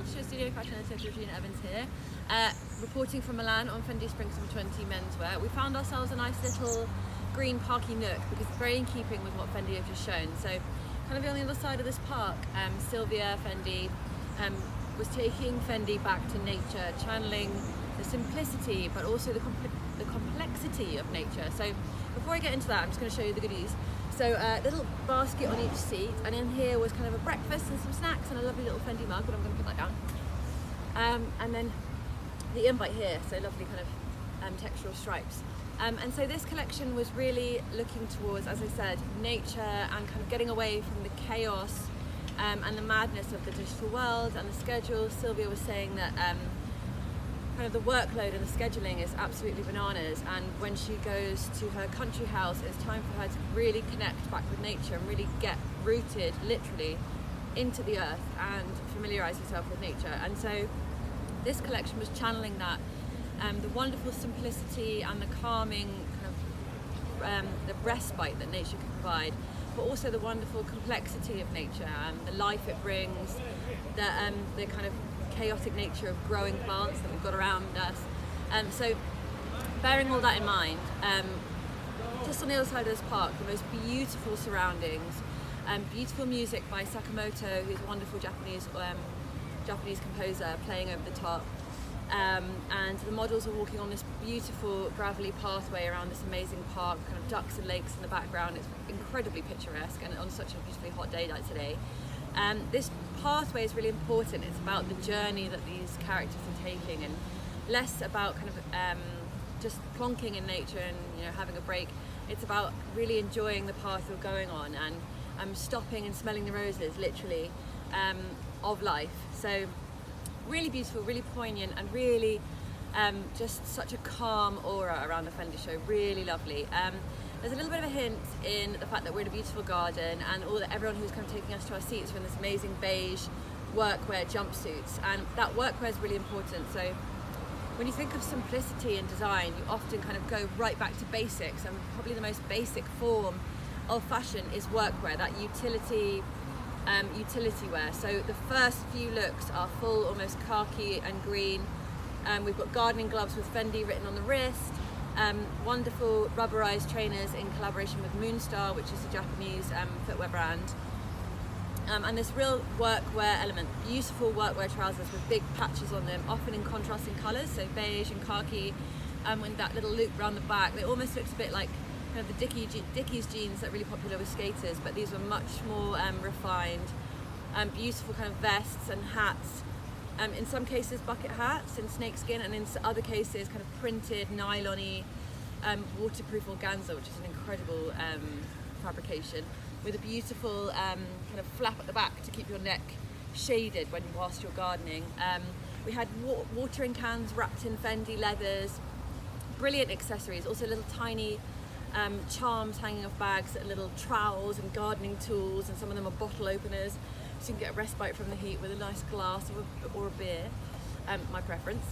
SHOWstudio fashion editor Georgina Evans here, reporting from Milan on Fendi Spring Summer 20 menswear. We found ourselves a nice little green parky nook because it's very in keeping with what Fendi have just shown. So kind of on the other side of this park, Silvia Fendi was taking Fendi back to nature, channeling the simplicity but also the complexity of nature. So before I get into that, I'm just going to show you the goodies. So a little basket on each seat, and in here was kind of a breakfast and some snacks and a lovely little Fendi mug, but I'm going to put that down. And then the invite here, so lovely kind of textural stripes. And so this collection was really looking towards, as I said, nature and kind of getting away from the chaos and the madness of the digital world and the schedule. Silvia was saying that kind of the workload and the scheduling is absolutely bananas, and when she goes to her country house, it's time for her to really connect back with nature and really get rooted literally into the earth and familiarize herself with nature. And so this collection was channeling that, the wonderful simplicity and the calming kind of the respite that nature can provide, but also the wonderful complexity of nature and the life it brings, the kind of chaotic nature of growing plants that we've got around us. So bearing all that in mind, just on the other side of this park, the most beautiful surroundings, beautiful music by Sakamoto, who's a wonderful Japanese composer, playing over the top, and the models are walking on this beautiful gravelly pathway around this amazing park, kind of ducks and lakes in the background. It's incredibly picturesque, and on such a beautifully hot day like today. This pathway is really important. It's about the journey that these characters are taking, and less about kind of just plonking in nature and having a break. It's about really enjoying the path you're going on and stopping and smelling the roses, literally, of life. So really beautiful, really poignant, and really just such a calm aura around the Fendi show. Really lovely. There's a little bit of a hint in the fact that we're in a beautiful garden, and everyone who's kind of taking us to our seats are in this amazing beige workwear jumpsuits, and that workwear is really important. So when you think of simplicity in design, you often kind of go right back to basics, and probably the most basic form of fashion is workwear, that utility wear. So the first few looks are full, almost khaki and green. We've got gardening gloves with Fendi written on the wrist. Wonderful rubberized trainers in collaboration with Moonstar, which is a Japanese footwear brand. And this real workwear element, beautiful workwear trousers with big patches on them, often in contrasting colours, so beige and khaki, with that little loop around the back. They almost looked a bit like kind of the Dickies jeans that are really popular with skaters, but these were much more refined. Beautiful kind of vests and hats. In some cases bucket hats in snakeskin, and in other cases kind of printed nylon-y waterproof organza, which is an incredible fabrication, with a beautiful kind of flap at the back to keep your neck shaded whilst you're gardening. We had watering cans wrapped in Fendi leathers, brilliant accessories, also little tiny charms hanging off bags, little trowels and gardening tools, and some of them are bottle openers, so you can get a respite from the heat with a nice glass or a beer, my preference.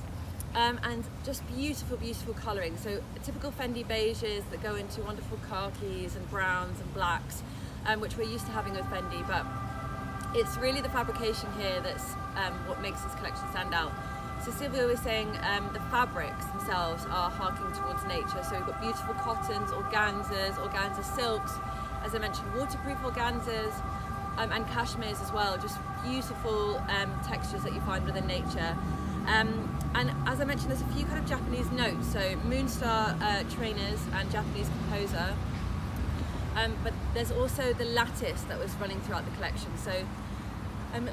And just beautiful colouring. So typical Fendi beiges that go into wonderful khakis and browns and blacks, which we're used to having with Fendi, but it's really the fabrication here that's what makes this collection stand out. So Silvia was saying the fabrics themselves are harking towards nature. So we've got beautiful cottons, organza silks, as I mentioned, waterproof organzas, and cashmeres as well, just beautiful textures that you find within nature. And as I mentioned, there's a few kind of Japanese notes, so Moonstar trainers and Japanese composer, but there's also the lattice that was running throughout the collection. So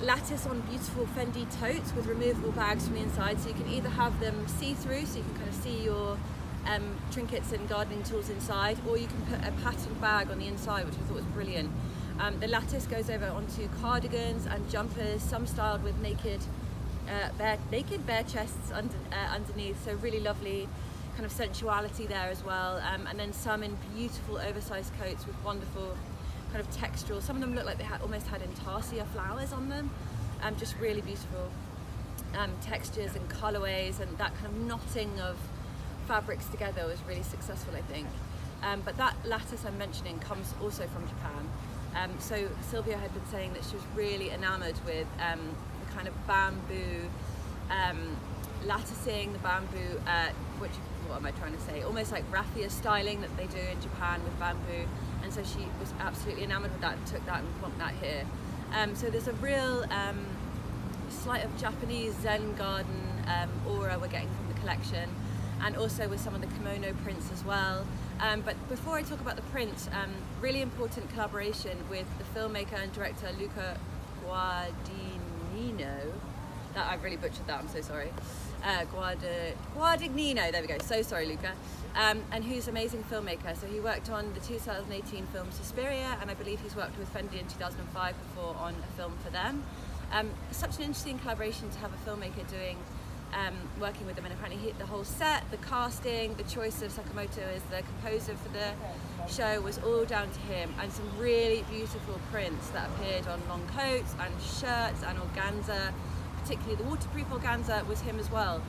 lattice on beautiful Fendi totes with removable bags from the inside, so you can either have them see-through, so you can kind of see your trinkets and gardening tools inside, or you can put a patterned bag on the inside, which I thought was brilliant. The lattice goes over onto cardigans and jumpers, some styled with naked bare chests underneath, so really lovely kind of sensuality there as well. And then some in beautiful oversized coats with wonderful kind of textural. Some of them look like they almost had intarsia flowers on them. Just really beautiful textures and colorways, and that kind of knotting of fabrics together was really successful, I think. But that lattice I'm mentioning comes also from Japan. So Silvia had been saying that she was really enamoured with the kind of bamboo latticing, the bamboo, what am I trying to say? Almost like raffia styling that they do in Japan with bamboo. And so she was absolutely enamored with that and took that and plonked that here. So there's a real slight of Japanese Zen garden aura we're getting from the collection, and also with some of the kimono prints as well. But before I talk about the prints, really important collaboration with the filmmaker and director Luca Guadagnino. That I've really butchered that, I'm so sorry. Guadagnino, there we go, so sorry Luca. And who's an amazing filmmaker. So he worked on the 2018 film Supsiria, and I believe he's worked with Fendi in 2005 before on a film for them. Such an interesting collaboration to have a filmmaker doing, working with them, and apparently the whole set, the casting, the choice of Sakamoto as the composer for the show was all down to him, and some really beautiful prints that appeared on long coats and shirts and organza. Particularly the waterproof organza was him as well,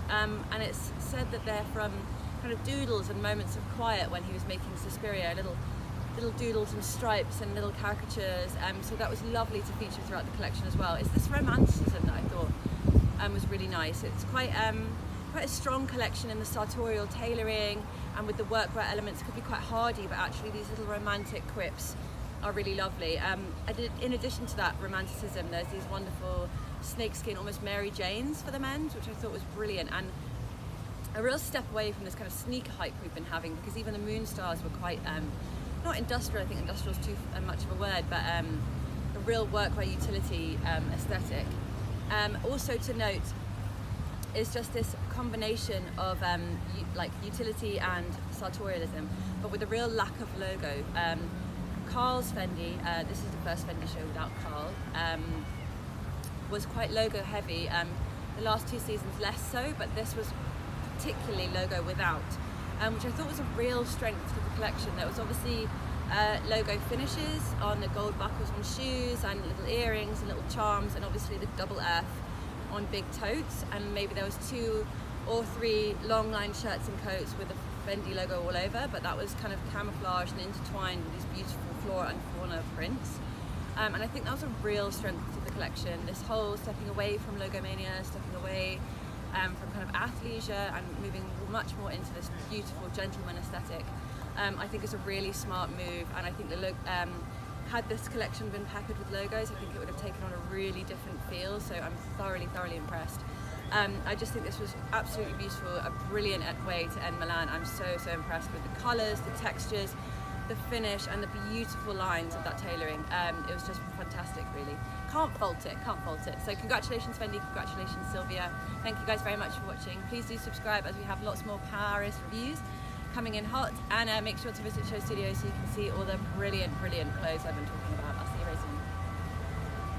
and it's said that they're from kind of doodles and moments of quiet when he was making Suspiria, little doodles and stripes and little caricatures, so that was lovely to feature throughout the collection as well. It's this romanticism that I thought was really nice. It's quite a strong collection in the sartorial tailoring, and with the workwear elements, it could be quite hardy, but actually these little romantic quips are really lovely. In addition to that romanticism, there's these wonderful snakeskin, almost Mary Janes for the men's, which I thought was brilliant, and a real step away from this kind of sneaker hype we've been having, because even the Moonstars were quite, not industrial, I think industrial is too much of a word, but a real workwear utility aesthetic. Also to note is just this combination of like utility and sartorialism, but with a real lack of logo. Carl's Fendi, this is the first Fendi show without Carl, was quite logo heavy. The last 2 seasons less so, but this was particularly logo without, which I thought was a real strength to the collection. There was obviously logo finishes on the gold buckles on shoes and little earrings and little charms, and obviously the double F on big totes, and maybe there was 2 or 3 long line shirts and coats with the Fendi logo all over, but that was kind of camouflaged and intertwined with these beautiful flora and fauna prints. And I think that was a real strength to the collection, this whole stepping away from logomania, stepping away from kind of athleisure and moving much more into this beautiful gentleman aesthetic. I think it's a really smart move, and I think the had this collection been packaged with logos, I think it would have taken on a really different feel, so I'm thoroughly impressed. I just think this was absolutely beautiful, a brilliant way to end Milan. I'm so impressed with the colours, the textures, the finish, and the beautiful lines of that tailoring. It was just fantastic, really. Can't fault it. So congratulations Fendi, congratulations Silvia. Thank you guys very much for watching. Please do subscribe, as we have lots more Paris reviews coming in hot, and make sure to visit SHOWstudio so you can see all the brilliant clothes I've been talking about. I'll see you very soon.